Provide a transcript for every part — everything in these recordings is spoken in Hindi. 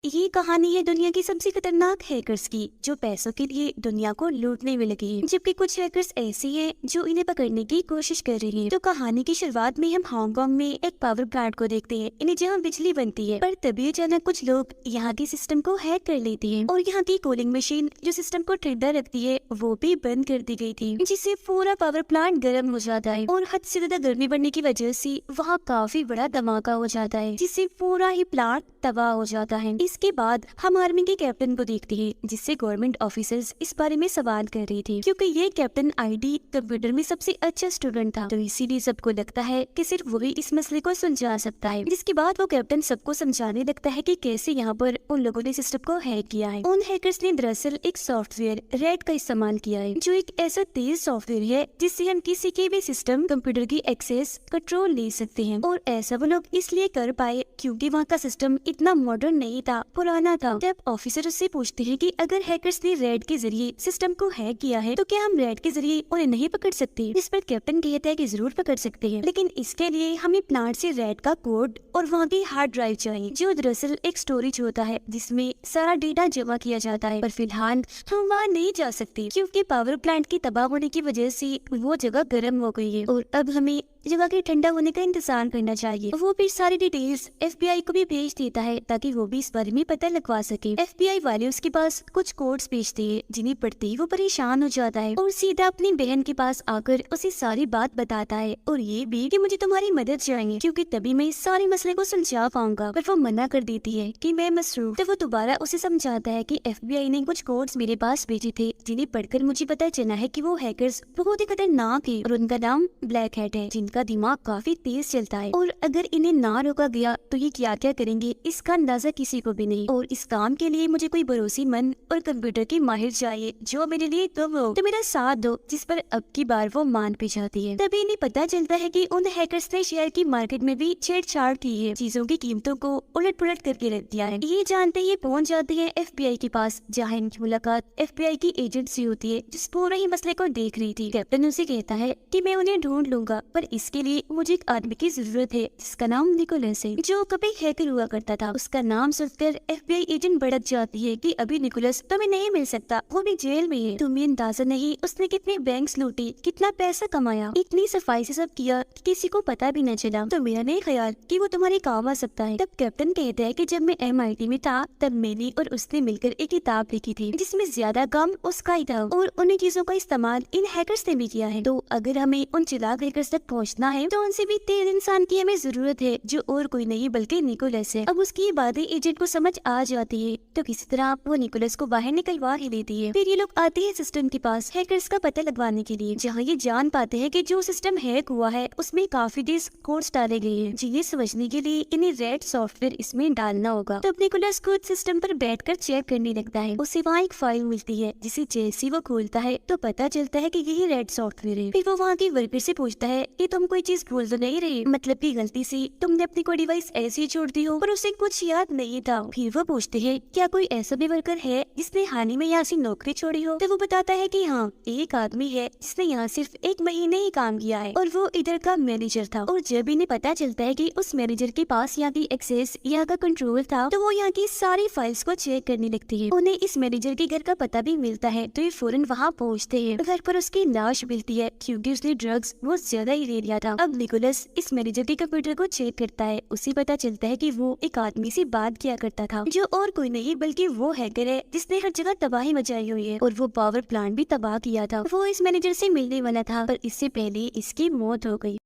ये कहानी है दुनिया की सबसे खतरनाक हैकर्स की, जो पैसों के लिए दुनिया को लूटने में लगे हैं, जबकि कुछ हैकर्स ऐसे हैं जो इन्हें पकड़ने की कोशिश कर रही हैं। तो कहानी की शुरुआत में हम हांगकांग में एक पावर प्लांट को देखते हैं, इन्हें जहां बिजली बनती है, पर तभी अचानक कुछ लोग यहाँ के सिस्टम को हैक कर लेते हैं और यहाँ की कूलिंग मशीन जो सिस्टम को ठंडा रखती है वो भी बंद कर दी गई थी, जिससे पूरा पावर प्लांट गर्म हो जाता है और हद से ज्यादा गर्मी बढ़ने की वजह से वहाँ काफी बड़ा धमाका हो जाता है, जिससे पूरा ही प्लांट तबाह हो जाता है। इसके बाद हम आर्मी के कैप्टन को देखते हैं, जिससे गवर्नमेंट ऑफिसर्स इस बारे में सवाल कर रही थी, क्योंकि ये कैप्टन आईटी कंप्यूटर में सबसे अच्छा स्टूडेंट था, तो इसीलिए सबको लगता है कि सिर्फ वही इस मसले को सुलझा सकता है। जिसके बाद वो कैप्टन सबको समझाने लगता है कि कैसे यहाँ पर उन लोगों ने सिस्टम को हैक किया है। उन हैकर्स ने दरअसल एक सॉफ्टवेयर रेड का इस्तेमाल किया है, जो एक ऐसा तेज सॉफ्टवेयर है जिससे हम किसी के भी सिस्टम कंप्यूटर की एक्सेस कंट्रोल ले सकते हैं। और ऐसा वो लोग इसलिए कर पाए क्योंकि वहाँ का सिस्टम इतना मॉडर्न नहीं था, पुराना था। जब ऑफिसर उससे पूछते हैं कि अगर हैकर्स ने रेड के जरिए सिस्टम को हैक किया है तो क्या हम रेड के जरिए उन्हें नहीं पकड़ सकते? इस पर कैप्टन कहता है कि जरूर पकड़ सकते हैं, लेकिन इसके लिए हमें प्लांट से रेड का कोड और वहाँ की हार्ड ड्राइव चाहिए, जो दरअसल एक स्टोरेज होता है जिसमें सारा डेटा जमा किया जाता है। पर फिलहाल हम वहाँ नहीं जा सकते क्योंकि पावर प्लांट की तबाह होने की वजह से वो जगह गर्म हो गई है और अब हमें जगह के ठंडा होने का इंतजार करना चाहिए। वो भी सारी डिटेल्स एफबीआई को भी भेज देता है ताकि वो भी इस बारे में पता लगवा सके। एफबीआई वाले उसके पास कुछ कोड्स भेजते हैं, जिन्हें पढ़ते ही वो परेशान हो जाता है और सीधा अपनी बहन के पास आकर उसे सारी बात बताता है और ये भी कि मुझे तुम्हारी मदद चाहिए क्योंकि तभी मैं इस सारे मसले को सुलझा पाऊंगा। पर वो मना कर देती है कि मैं मसरूफ। तो वो दोबारा उसे समझाता है कि एफबीआई ने कुछ कोड्स मेरे पास भेजे थे, जिन्हें पढ़कर मुझे पता चला है कि वो हैकर्स बहुत ही खतरनाक है और उनका नाम ब्लैक हैट है, जिनका दिमाग काफी तेज चलता है और अगर इन्हें ना रोका गया तो ये क्या क्या करेंगे इसका अंदाजा किसी को भी नहीं। और इस काम के लिए मुझे कोई भरोसेमंद और कंप्यूटर की माहिर चाहिए जो मेरे लिए तुम हो, तो मेरा साथ दो। जिस पर अब की बार वो मान पे जाती है। तभी इन्हें पता चलता है कि उन हैकर्स ने शेयर की मार्केट में भी छेड़छाड़ की है, चीजों की कीमतों को उलट पुलट करके रख दिया है। ये जानते ही पहुंच जाते हैं एफबीआई के पास, जहाँ इनकी मुलाकात एफबीआई की एजेंट से होती है, जिस पूरे ही मसले को देख रही थी। कैप्टन उसे कहता है कि मैं उन्हें ढूंढ लूंगा, पर इसके लिए मुझे एक आदमी की जरूरत है जिसका नाम निकोलस है, जो कभी हैकर हुआ करता था। उसका नाम सुनकर एफबीआई एजेंट भड़क जाती है कि अभी निकोलस तुम्हें नहीं मिल सकता, वो भी जेल में है। तुम्हें अंदाजा नहीं उसने कितने बैंक्स लूटे, कितना पैसा कमाया, इतनी सफाई से सब किया कि किसी को पता भी न चला। तो मेरा नहीं ख्याल कि वो तुम्हारे काम आ सकता है। तब कैप्टन कहता है कि जब मैं MIT में था तब मैंने और उसने मिलकर एक किताब लिखी थी जिसमें ज्यादा काम उसका ही था और उन्हीं चीजों का इस्तेमाल इन हैकर्स ने भी किया है। तो अगर हमें उन चिराग हैकर्स तक पहुँचना है तो उनसे भी तेज इंसान की हमें जरूरत है, जो और कोई नहीं बल्कि निकोलस है। अब उसकी बातें एजेंट को समझ आ जाती है, तो किसी तरह वो निकोलस को बाहर निकलवा ही लेती है। फिर ये लोग आते हैं सिस्टम के पास हैकर्स का पता लगवाने के लिए, जहाँ ये जान पाते हैं कि जो सिस्टम हैक हुआ है उसमें काफी तेज कोड्स डाले गए हैं, जिन्हें समझने के लिए इन्हें रेड सॉफ्टवेयर इसमें डालना होगा। तो निकोलस खुद सिस्टम पर बैठकर चेक करने लगता है। उसे वहाँ एक फाइल मिलती है, जिसे जैसे वो खोलता है तो पता चलता है कि यही रेड सॉफ्टवेयर है। फिर वो वहाँ के वर्कर से पूछता है कि तुम कोई चीज भूल तो नहीं रही, मतलब की गलती से तुमने अपनी कोई डिवाइस ऐसे ही छोड़ दी हो पर उसे कुछ याद नहीं था। फिर वो पूछते हैं क्या कोई ऐसा भी वर्कर है जिसने हाल ही में यहाँ से नौकरी छोड़ी हो? तो वो बताता है कि हाँ, एक आदमी है जिसने यहाँ सिर्फ 1 महीने ही काम किया है और वो इधर का मैनेजर था। और जब इन्हें पता चलता है कि उस मैनेजर के पास यहाँ की एक्सेस, यहाँ का कंट्रोल था, तो वो यहाँ की सारी फाइल्स को चेक करने लगती है। उन्हें इस मैनेजर के घर का पता भी मिलता है, तो ये फौरन वहाँ पहुँचते हैं। घर पर उसकी लाश मिलती है क्योंकि उसने ड्रग्स बहुत ज्यादा ही ले लिया था। अब निकोलस इस मैनेजर के कंप्यूटर को चेक करता है, उसे पता चलता है कि वो एक आदमी से बात किया करता था, जो और कोई नहीं बल्कि वो हैकर है जिसने हर जगह तबाही मचाई हुई है और वो पावर प्लांट भी तबाह किया था। वो इस मैनेजर से मिलने वाला था, पर इससे पहले इसकी मौत हो गई।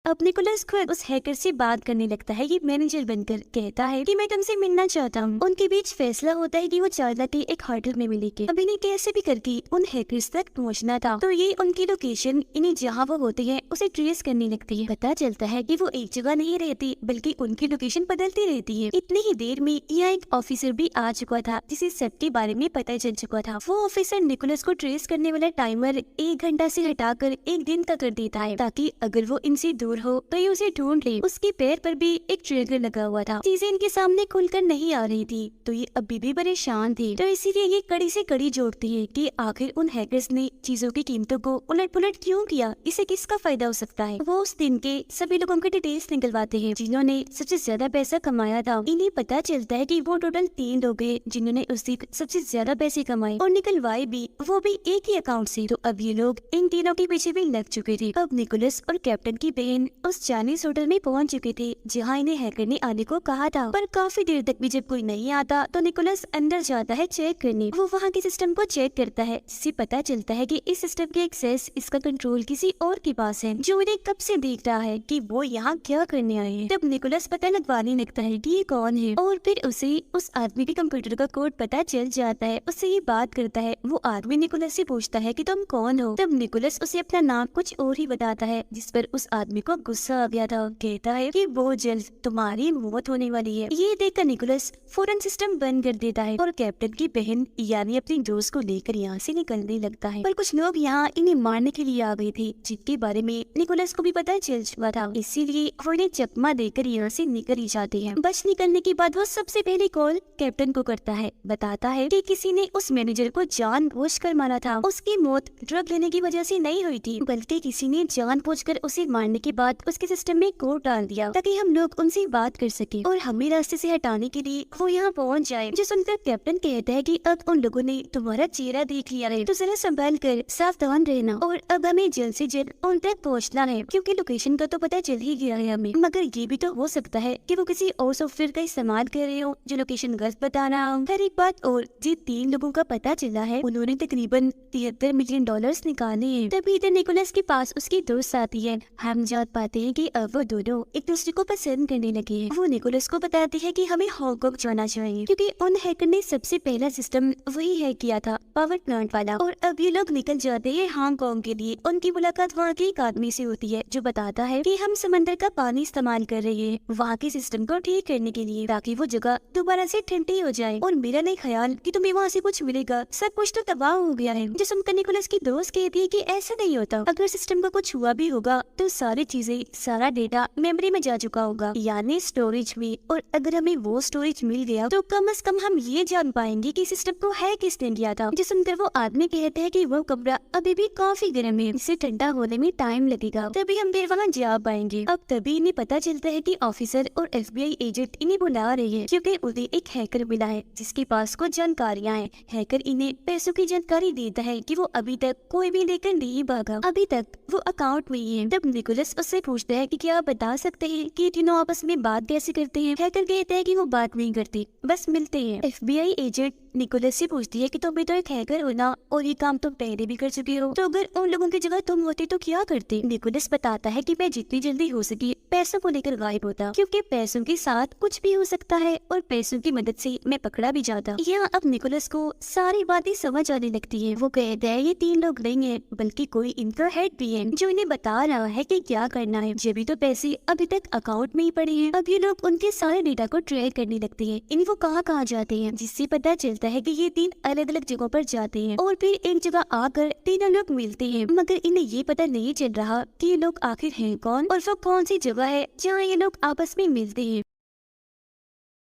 अब निकोलस खुद उस हैकर से बात करने लगता है। ये मैनेजर बनकर कहता है कि मैं तुमसे मिलना चाहता हूँ। उनके बीच फैसला होता है कि वो चार्ला के एक होटल में मिलेंगे। अब इन्हें कैसे भी करके उन हैकर्स तक पहुँचना था, तो ये उनकी लोकेशन इन्हें जहाँ वो होते हैं उसे ट्रेस करने लगती है। पता चलता है कि वो एक जगह नहीं रहती बल्कि उनकी लोकेशन बदलती रहती है। इतनी ही देर में यहाँ एक ऑफिसर भी आ चुका था, जिसे सबके बारे में पता चल चुका था। वो ऑफिसर निकोलस को ट्रेस करने वाला टाइमर 1 घंटा से हटाकर 1 दिन का कर देता है, ताकि अगर वो इनसे दूर हो तो ये उसे ढूंढ ले। उसके पैर पर भी एक ट्रिगर लगा हुआ था। चीजें इनके सामने खुलकर नहीं आ रही थी तो ये अभी भी परेशान थे। तो इसीलिए ये कड़ी से कड़ी जोड़ती है कि आखिर उन हैकर्स ने चीजों की कीमतों को उलट पुलट क्यों किया, इसे किसका फायदा हो सकता है। वो उस दिन के सभी लोगों के डिटेल्स निकलवाते हैं जिन्होंने सबसे ज्यादा पैसा कमाया था। इन्हें पता चलता है कि वो टोटल 3 लोग हैं जिन्होंने उस दिन सबसे ज्यादा पैसे कमाए और निकलवाए भी, वो भी एक ही अकाउंट से। तो अब ये लोग इन तीनों के पीछे भी लग चुके थे। अब निकोलस और कैप्टन की बहन उस चाइनीज होटल में पहुंच चुके थे जहां इन्हें हैकर ने आने को कहा था। पर काफी देर तक भी जब कोई नहीं आता तो निकोलस अंदर जाता है चेक करने। वो वहाँ के सिस्टम को चेक करता है जिससे पता चलता है कि इस सिस्टम के एक्सेस, इसका कंट्रोल किसी और के पास है जो इन्हें कब से देख रहा है कि वो यहाँ क्या करने आए हैं। तब निकोलस पता लगवाने लगता है कि ये कौन है और फिर उसे उस आदमी के कंप्यूटर का कोड पता चल जाता है। उससे ये बात करता है। वो आदमी निकोलस से पूछता है कि तुम कौन हो। तब निकोलस उसे अपना नाम कुछ और ही बताता है जिस पर उस आदमी को गुस्सा आ गया था। कहता है कि वो जल्द तुम्हारी मौत होने वाली है। ये देखकर निकोलस फौरन सिस्टम बंद कर देता है और कैप्टन की बहन यानी अपनी दोस्त को लेकर यहाँ से निकलने लगता है। पर कुछ लोग यहाँ इन्हें मारने के लिए आ गए थे जिनके बारे में निकोलस को भी पता चल चुका था, इसीलिए वो इन्हें चकमा देकर यहाँ से निकल ही जाते हैं। बच निकलने के बाद वो सबसे पहले कॉल कैप्टन को करता है। बताता है कि किसी ने उस मैनेजर को जानबूझकर मारा था। उसकी मौत ड्रग लेने की वजह से नहीं हुई थी बल्कि किसी ने जानबूझकर उसे मारने के बाद उसके सिस्टम में कोड डाल दिया ताकि हम लोग उनसे बात कर सके और हमें रास्ते से हटाने के लिए वो यहाँ पहुँच जाए। जो सुनकर कैप्टन कहता है कि अब उन लोगों ने तुम्हारा चेहरा देख लिया है तो जरा संभाल कर सावधान रहना और अब हमें जल्द से जल्द उन तक पहुँचना है क्योंकि लोकेशन का तो पता चल ही गया है हमें। मगर ये भी तो हो सकता है कि वो किसी और सॉफ्टवेयर का इस्तेमाल कर रहे हो जो लोकेशन गलत बता रहा हो। हर एक बात और जी 3 लोगों का पता चला है उन्होंने तकरीबन $73 मिलियन निकाले हैं। तभी इधर निकोलस के पास उसकी दोस्त आती है। हम जान पाते हैं कि अब वो दोनों एक दूसरे को पसंद करने लगे हैं। वो निकोलस को बताती है कि हमें हांगकांग जाना चाहिए क्योंकि उन हैकर ने सबसे पहला सिस्टम वही हैक किया था, पावर प्लांट वाला। और अब ये लोग निकल जाते हैं हांगकांग के लिए। उनकी मुलाकात वहाँ के एक आदमी से होती है जो बताता है कि हम समंदर का पानी इस्तेमाल कर रहे हैं वहाँ के सिस्टम को ठीक करने के लिए ताकि वो जगह दोबारा से ठंडी हो जाए। और मेरा नहीं ख्याल कि तुम्हें वहाँ से कुछ मिलेगा, सब कुछ तो तबाह हो गया है। जो सुनकर निकोलस की दोस्त कहती है कि ऐसा नहीं होता, अगर सिस्टम का कुछ हुआ भी होगा तो सारी चीजें, सारा डेटा मेमोरी में जा चुका होगा यानी स्टोरेज में। और अगर हमें वो स्टोरेज मिल गया तो कम से कम हम ये जान पाएंगे कि सिस्टम को है किसने किया था। जो सुनकर वो आदमी कहते हैं कि वो कमरा अभी भी काफी गर्म है, इसे ठंडा होने में टाइम लगेगा, तभी हम फिर वहाँ जा पाएंगे। अब तभी इन्हें पता चलता है कि ऑफिसर और FBI एजेंट इन्हें बुला रहे हैं क्योंकि उन्हें एक हैकर मिला है जिसके पास कुछ जानकारियाँ हैं। हैकर इन्हें पैसों की जानकारी देता है कि वो अभी तक कोई भी लेकर नहीं भागा, अभी तक वो अकाउंट में ही है। तब निकोलस उससे पूछता है कि क्या आप बता सकते हैं कि तीनों आपस में बात कैसे करते हैं। हैकर कहता है कि वो बात नहीं करते, बस मिलते हैं। FBI एजेंट निकोलस से पूछती है कि तुम भी तो एक हैकर हो ना और ये काम तुम पहले भी कर चुके हो, तो अगर उन लोगों की जगह तुम होते तो क्या करते। निकोलस बताता है कि मैं जितनी जल्दी हो सके पैसों को लेकर गायब होता क्योंकि पैसों के साथ कुछ भी हो सकता है और पैसों की मदद से मैं पकड़ा भी जाता। यहाँ अब निकोलस को सारी बातें समझ आने लगती है। वो कहता है ये 3 लोग नहीं है बल्कि कोई इनका हेड भी है जो इन्हें बता रहा है कि क्या करना है। जब भी तो पैसे अभी तक अकाउंट में ही पड़े हैं। अब ये लोग उनके सारे डेटा को ट्रैक करने लगते हैं, इनको कहाँ जाते हैं, जिससे पता चलता है कि ये 3 अलग अलग जगहों पर जाते हैं और फिर एक जगह आकर तीनों लोग मिलते हैं। मगर इन्हें ये पता नहीं चल रहा कि ये लोग आखिर हैं कौन और वो कौन सी जगह है जहाँ ये लोग आपस में मिलते हैं।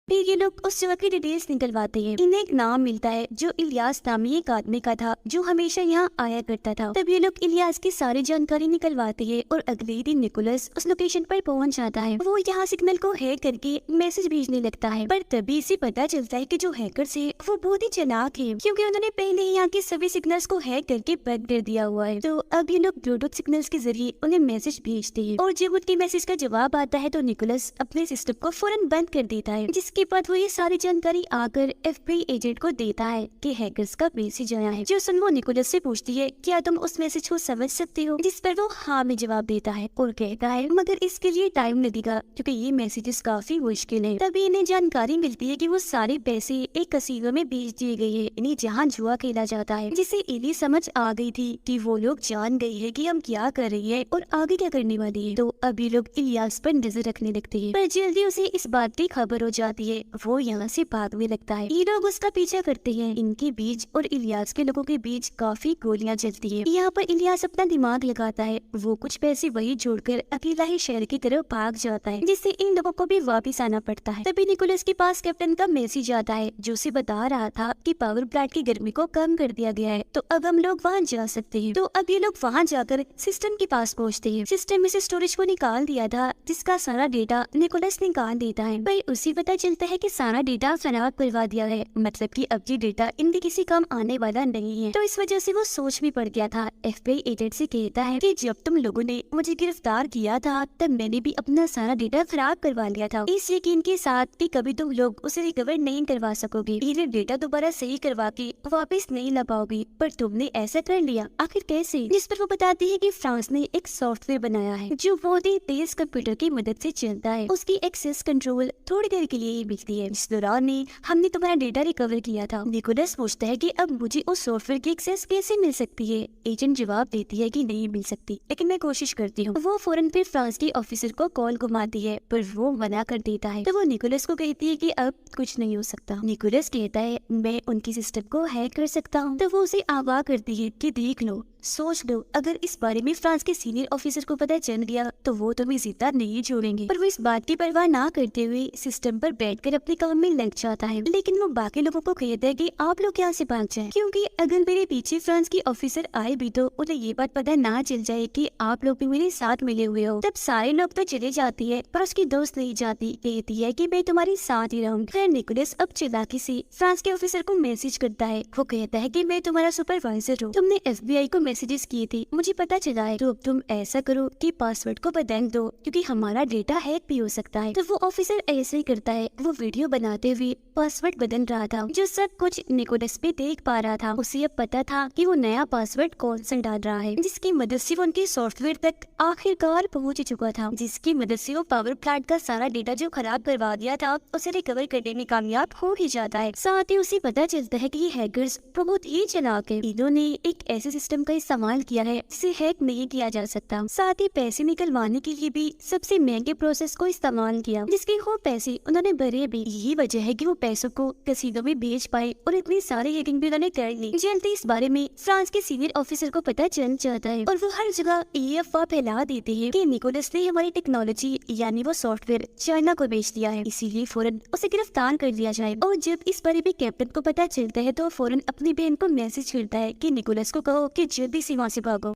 फिर ये लोग उस जगह की डिटेल्स निकलवाते हैं। इन्हें एक नाम मिलता है जो इलियास नामी एक आदमी का था जो हमेशा यहाँ आया करता था। तब ये लोग इलियास की सारी जानकारी निकलवाते हैं और अगले ही दिन निकोलस उस लोकेशन पर पहुँच जाता है। वो यहाँ सिग्नल को हैक करके मैसेज भेजने लगता है। पर तभी इसे पता चलता है कि जो हैकर्स है वो बहुत ही चालाक है क्योंकि उन्होंने पहले ही यहाँ के सभी सिग्नल्स को हैक करके बंद कर दिया हुआ है। तो अब ये लोग ब्लूटूथ सिग्नल्स के जरिए उन्हें मैसेज भेजते हैं और जब उनके मैसेज का जवाब आता है तो निकोलस अपने सिस्टम को फौरन बंद कर देता है। जिसके बाद वो ये सारी जानकारी आकर FBI एजेंट को देता है कि हैकर्स का मैसेज आया है। जो सुन वो निकोलस से पूछती है क्या तुम उस मैसेज को समझ सकते हो, जिस पर वो हाँ में जवाब देता है और कहता है मगर इसके लिए टाइम लगेगा क्योंकि ये मैसेजेस काफी मुश्किल है। तभी इन्हें जानकारी मिलती है कि वो सारे पैसे एक कसीनो में बेच दिए गए हैं, इन्हें जहाँ जुआ खेला जाता है। जिसे इन्हें समझ आ गई थी कि वो लोग जान गए हैं कि हम क्या कर रही है और आगे क्या करने वाली है। तो अभी लोग इलियास पर नजर रखने लगते हैं पर जल्दी उसे इस बात की खबर हो जाती होती है वो यहाँ से भागने लगता है। ये लोग उसका पीछा करते हैं। इनके बीच और इलियास के लोगों के बीच काफी गोलियां चलती है। यहाँ पर इलियास अपना दिमाग लगाता है। वो कुछ पैसे वही जोड़कर अकेला ही शहर की तरफ भाग जाता है, जिससे इन लोगों को भी वापस आना पड़ता है। तभी निकोलस के पास कैप्टन का मैसेज आता है जो उसे बता रहा था कि पावर प्लांट की गर्मी को कम कर दिया गया है, तो अब हम लोग वहाँ जा सकते हैं। तो अब ये लोग वहाँ जाकर सिस्टम के पास पहुँचते हैं। सिस्टम में से स्टोरेज को निकाल दिया था जिसका सारा डेटा निकोलस निकाल देता है, पर उसे पता चलता है कि सारा डेटा खराब करवा दिया है, मतलब कि अब ये डेटा इनके किसी काम आने वाला नहीं है। तो इस वजह से वो सोच में पड़ गया था। FBI एजेंट से कहता है कि जब तुम लोगों ने मुझे गिरफ्तार किया था तब मैंने भी अपना सारा डेटा खराब करवा लिया था, इस यकीन के साथ कि कभी तुम लोग उसे रिकवर नहीं करवा सकोगे, ये डेटा दोबारा सही करवा के वापस नहीं ला पाओगे, पर तुमने ऐसा कर लिया, आखिर कैसे? जिस पर वो बताती है कि फ्रांस ने एक सॉफ्टवेयर बनाया है जो बहुत ही तेज कंप्यूटर की मदद से चलता है। उसकी एक्सेस कंट्रोल थोड़ी देर के लिए ही मिलती है। इस दौरान में हमने तुम्हारा डेटा रिकवर किया था। निकोलस पूछता है कि अब मुझे उस सॉफ्टवेयर की एक्सेस कैसे मिल सकती है? एजेंट जवाब देती है कि नहीं मिल सकती, लेकिन मैं कोशिश करती हूँ। वो फौरन फिर फ्रांस के ऑफिसर को कॉल घुमाती है, पर वो मना कर देता है। तो वो निकोलस को कहती है कि अब कुछ नहीं हो सकता। निकोलस कहता है मैं उनकी सिस्टम को हैक कर सकता हूँ। तो वो उसे आगाह करती है कि देख लो, सोच लो, अगर इस बारे में फ्रांस के सीनियर ऑफिसर को पता चल गया तो वो तुम्हें जिंदा नहीं छोड़ेंगे। पर वो इस बात की परवाह ना करते हुए सिस्टम पर बैठकर अपने काम में लग जाता है। लेकिन वो बाकी लोगों को कहता है कि आप लोग यहाँ से भाग जाएं, क्योंकि अगर मेरे पीछे फ्रांस की ऑफिसर आए भी तो उन्हें ये बात पता ना चल जाए कि आप लोग भी मेरे साथ मिले हुए हो। तब सारे लोग तो चले जाती है, पर उसकी दोस्त नहीं जाती, कहती है कि मैं तुम्हारे साथ ही रहूंगी। फिर निकोलस अब चालाकी से फ्रांस के ऑफिसर को मैसेज करता है। वो कहता है कि मैं तुम्हारा सुपरवाइजर हूँ, तुमने FBI को मैसेजेस किए थे, मुझे पता चला है, तो अब तुम ऐसा करो कि पासवर्ड को बदल दो क्योंकि हमारा डेटा हैक भी हो सकता है। तो वो ऑफिसर ऐसे ही करता है। वो वीडियो बनाते हुए पासवर्ड बदल रहा था, जो सब कुछ निकोलस पे देख पा रहा था। उसे अब पता था कि वो नया पासवर्ड कौन सा डाल रहा है, जिसकी मदद से वो उनके सॉफ्टवेयर तक आखिरकार पहुंच चुका था, जिसकी मदद से वो पावर प्लांट का सारा डेटा जो खराब करवा दिया था उसे रिकवर करने में कामयाब हो ही जाता है। साथ ही उसे पता चलता है कि ये हैकर्स बहुत ही चालाक है। इन्होंने एक ऐसे सिस्टम का इस्तेमाल किया है जिसे हैक नहीं किया जा सकता। साथ ही पैसे निकलवाने के लिए भी सबसे महंगे प्रोसेस को इस्तेमाल किया, जिसके खूब पैसे उन्होंने भरे भी। यही वजह है कि वो पैसों को कैसीनो में बेच पाए और इतनी सारी हैकिंग भी उन्होंने कर ली। जल्दी इस बारे में फ्रांस के सीनियर ऑफिसर को पता चल जाता है और वो हर जगह ये अफवाह फैला देते हैं कि निकोलस ने हमारी टेक्नोलॉजी यानी वो सॉफ्टवेयर चाइना को बेच दिया है, इसीलिए फौरन उसे गिरफ्तार कर लिया जाए। और जब इस बारे में कैप्टन को पता चलता है तो फौरन अपनी बहन को मैसेज करता है कि निकोलस को कहो कि जल्दी से वहाँ से भागो।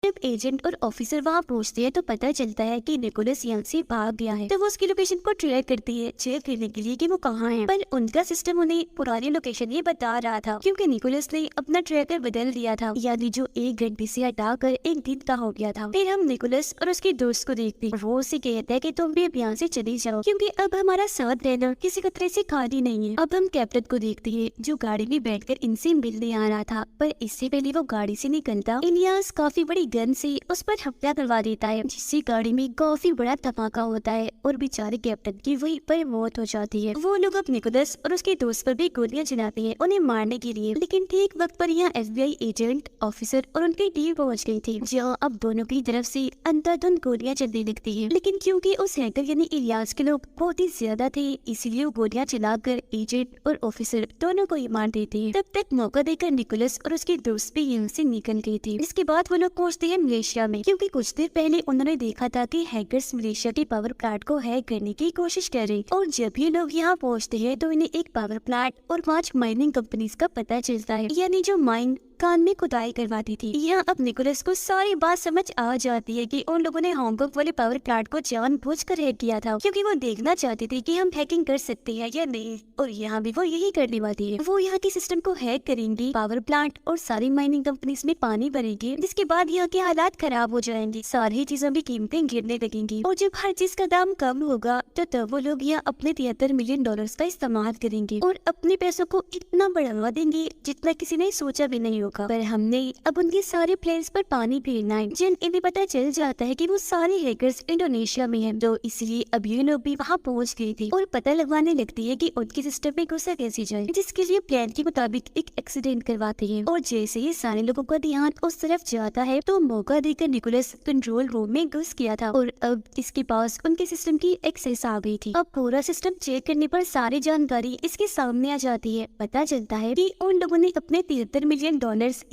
जब एजेंट और ऑफिसर वहाँ पहुँचते हैं तो पता चलता है कि निकोलस यहाँ से भाग गया है। तो वो उसकी लोकेशन को ट्रैक करती है चेक करने के लिए कि वो कहाँ है, पर उनका सिस्टम उन्हें पुरानी लोकेशन ही बता रहा था क्योंकि निकोलस ने अपना ट्रैकर बदल दिया था, यानी जो 1 घंटे से हटाकर 1 दिन का हो गया था। फिर हम निकोलस और उसके दोस्त को देखते हैं। वो उसे कहता है कि तुम भी अब यहाँ से चली जाओ क्योंकि अब हमारा साथ रहना किसी खतरे से खाली नहीं है। अब हम कैप्टन को देखते हैं जो गाड़ी में बैठकर इनसे मिलने आ रहा था, पर इससे पहले वो गाड़ी से निकलता इलियास काफी बड़ी गन से उस पर हमला करवा देता है, जिससे गाड़ी में काफी बड़ा धमाका होता है और बेचारे कैप्टन की वहीं पर मौत हो जाती है। वो लोग अब निकोलस और उसके दोस्त पर भी गोलियां चलाते हैं उन्हें मारने के लिए, लेकिन ठीक वक्त पर यहाँ FBI एजेंट, ऑफिसर और उनकी टीम पहुंच गई थी, जहाँ अब दोनों की तरफ से अंधाधुंध गोलियां चलने लगती है। लेकिन क्योंकि उस हैकर यानी इलियास के लोग बहुत ही ज्यादा थे, इसलिए वो गोलियां चलाकर एजेंट और ऑफिसर दोनों को ही मार देते हैं। तब तक मौका देकर निकोलस और उसके दोस्त भी यहाँ से निकल गए थे। इसके बाद वो लोग पहुंचते हैं मलेशिया में, क्योंकि कुछ देर पहले उन्होंने देखा था कि हैकर्स मलेशिया के पावर प्लांट को हैक करने की कोशिश कर रहे। और जब ये लोग यहाँ पहुंचते हैं तो इन्हें एक पावर प्लांट और 5 माइनिंग कंपनीज का पता चलता है, यानी जो माइन कान में खुदाई करवाती थी। यहाँ अब निकोलस को सारी बात समझ आ जाती है कि उन लोगों ने हांगकांग वाले पावर प्लांट को जानबूझकर हैक किया था, क्योंकि वो देखना चाहते थे कि हम हैकिंग कर सकते हैं या नहीं, और यहाँ भी वो यही करने वाली है। वो यहाँ के सिस्टम को हैक करेंगी, पावर प्लांट और सारी माइनिंग कंपनीज में पानी भरेंगे, जिसके बाद यहाँ के हालात खराब हो जाएंगे, सारी चीजों की कीमतें गिरने लगेंगी, और जब हर चीज का दाम कम होगा तो तब वो लोग यहाँ अपने $73 मिलियन का इस्तेमाल करेंगे और अपने पैसों को इतना बढ़ावा देंगे जितना किसी ने सोचा भी नहीं होगा। होगा, पर हमने अब उनके सारे प्लान्स पर पानी फेरना है। जन इन्हें पता चल जाता है कि वो सारे हैकर्स इंडोनेशिया में हैं, तो इसलिए अब ये लोग भी वहाँ पहुँच गए थे और पता लगवाने लगती है कि उनके सिस्टम में घुसा कैसे जाए, जिसके लिए प्लान के मुताबिक एक एक्सीडेंट करवाते हैं। और जैसे ही सारे लोगों का ध्यान उस तरफ जाता है तो मौका देकर निकोलस कंट्रोल रूम में घुस गया था और अब इसके पास उनके सिस्टम की एक्सेस आ गई थी। अब पूरा सिस्टम चेक करने पर सारी जानकारी इसके सामने आ जाती है। पता चलता है कि उन लोगों ने अपने $73 मिलियन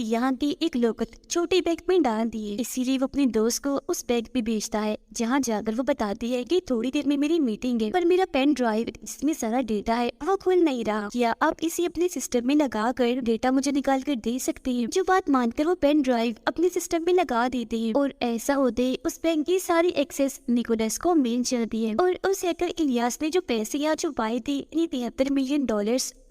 यहाँ की एक लोकत छोटे बैग में डाल दिए, इसीलिए वो अपने दोस्त को उस बैग में भेजता है, जहाँ जाकर वो बताती है कि थोड़ी देर में मेरी मीटिंग है, पर मेरा पेन ड्राइव जिसमें सारा डेटा है वो खुल नहीं रहा। क्या आप इसे अपने सिस्टम में लगा कर डेटा मुझे निकाल कर दे सकते हैं? जो बात मानकर वो पेन ड्राइव अपने सिस्टम में लगा देते हैं और ऐसा होते उस बैंक की सारी एक्सेस निकोलस को मिल जाती है। और उस हैकर इलियास ने जो पैसे यहाँ छुपाए थे $73 मिलियन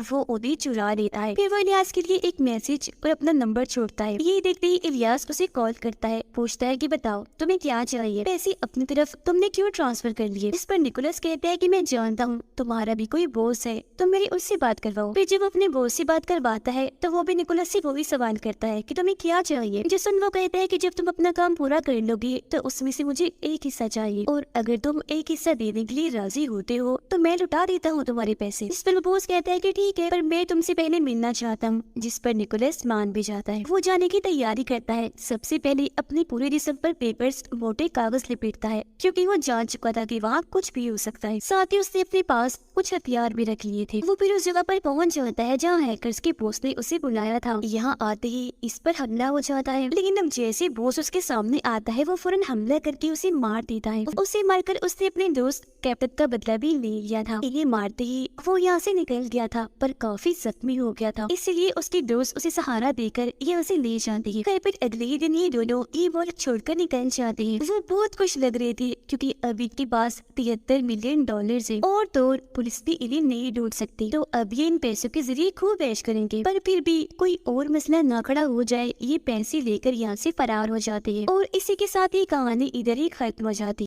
वो उन्हें चुरा लेता है। फिर वो इलियास के लिए एक मैसेज और अपना नंबर छोड़ता है। ये देखते ही इलियास उसे कॉल करता है, पूछता है कि बताओ तुम्हें क्या चाहिए, पैसे अपनी तरफ तुमने क्यों ट्रांसफर कर लिए? इस पर निकोलस कहता है कि मैं जानता हूँ तुम्हारा भी कोई बॉस है, तुम मेरी उससे बात करवाओ। फिर जब अपने बॉस से बात करवाता है तो वो भी निकोलस से वही सवाल करता है कि तुम्हें क्या चाहिए, जिसमें वो कहता है कि जब तुम अपना काम पूरा कर लोगे तो उसमें से मुझे एक हिस्सा चाहिए, और अगर तुम एक हिस्सा देने के लिए राजी होते हो तो मैं लुटा देता हूँ तुम्हारे पैसे। इस पर बॉस कहता है कि ठीक है, पर मैं तुमसे पहले मिलना चाहता हूँ, जिस पर निकोलस मान भी जाता है। वो जाने की तैयारी करता है। सबसे पहले अपने पूरे जिस्म पर पेपर्स मोटे कागज लिपेटता है, क्योंकि वो जान चुका था कि वहाँ कुछ भी हो सकता है। साथ ही उसने अपने पास कुछ हथियार भी रख लिए थे। वो फिर उस जगह पर पहुंच जाता है जहाँ हैकर्स के बॉस ने उसे बुलाया था। यहाँ आते ही इस पर हमला हो जाता है, लेकिन अब जैसे बॉस उसके सामने आता है वो फौरन हमला करके उसे मार देता है। उसे मारकर उसने अपने दोस्त कैप्टन का बदला भी ले लिया था। इन्हें मारते ही वो यहाँ से निकल गया था, पर काफी जख्मी हो गया था, इसलिए उसके दोस्त उसे सहारा देकर ये उसे ले जाते हैं। फिर अगले ही दिन ये दोनों ये वर्ल्ड छोड़कर निकल जाते हैं। वो बहुत खुश लग रहे थे क्योंकि अब इनके पास $73 मिलियन है और तो पुलिस भी इन्हें नहीं ढूंढ सकती, तो अब ये इन पैसों के जरिए खूब ऐश करेंगे। पर फिर भी कोई और मसला ना खड़ा हो जाए, ये पैसे लेकर यहाँ से फरार हो जाते हैं और इसी के साथ ये कहानी इधर ही खत्म हो जाती है।